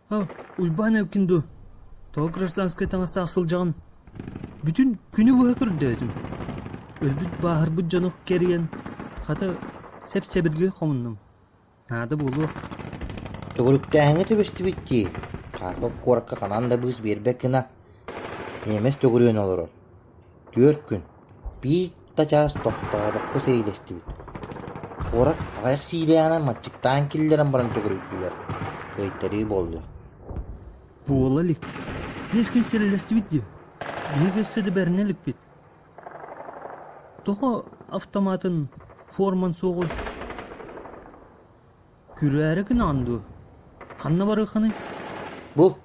Уйбан өкінді. Тоғы гражданскай таңаста асылжағын. Бүтін күні бұға күрдәдім. Өлбіт бағыр бұд жанық керген. Қата сәп-сәбірге қомындым. Нады болу. Төгіріктәңі төбесті бітті. Қарғы қораққа қананда бұз бербекіна. Емес төгірген олар. 4 күн. Bir taçağız toxtağa bakı seylesti bit. Қорак ағайық сейлеяна матчықтан келдерін баран төгіріктілер. Көйттері болды. Буола лик. 5 күн серелесті бітті. Bir gösteri bərnəlik bit. Toğa avtomatın forman soğuy. Күрәрі күн анды. Қанна бары қаны? Бұл,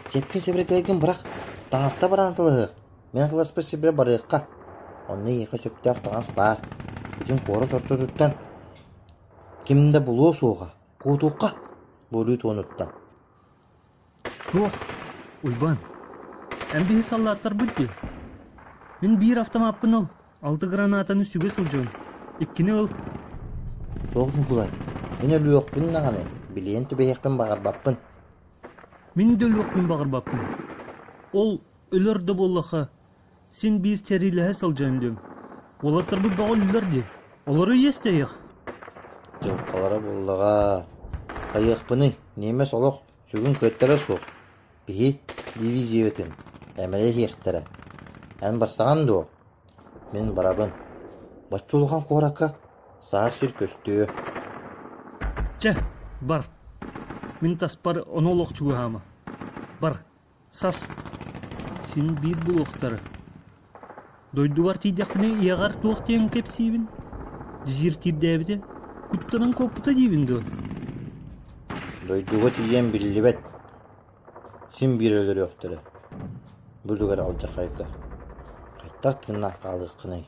сепкен себірі кәйген бірақ таңаста барантылығы. Мен қыласпы себірі барыққа. Онны еқі сөпті ақтағанс бар. Бүтін қоры сорты тұттан. Кімді бұлу соға, қотуққа бөлі тоныттан. Соқ, ұйбан. Әмбейі саллаттар бұдды. Мен бір автоматпын ол. 6 гранатаны сүге сылжауын. Еккені ол. Соғын құлай. Мен өлі өқпін нағаны. Білейін түбе еқпін бағар баппын. Мен де өлі өқпін бағар баппын. Ол өлірді боллаға. Сен бір тәриліғе сылжауын дөм. Олаттар бұл бағыл өлірді. Олары есті еқ. Жылқалары боллаға. Қайықпыны. Немес олық. Сүгін көттері соқ. Бейі дивизия өтін. Әмірі еқтері. Ән барсаған ду. Мен барабын. Батчы олған қораққа сағар сүр көсті. Чә, бар. Мен таспар оны олық чуғы хама. Бар, сас. Сен бір бұл оқтары. Дойды бар тейдіқпіне еғар туақтен кепсейбін. Жир тейдәбіде күттірін көпіті дейбін ду. Дойдуға тейден білі бәт. Сен бір өлір өқтірі. Бүлігер алжақ айқа. Қайттар тыңнақ қалғы қынай.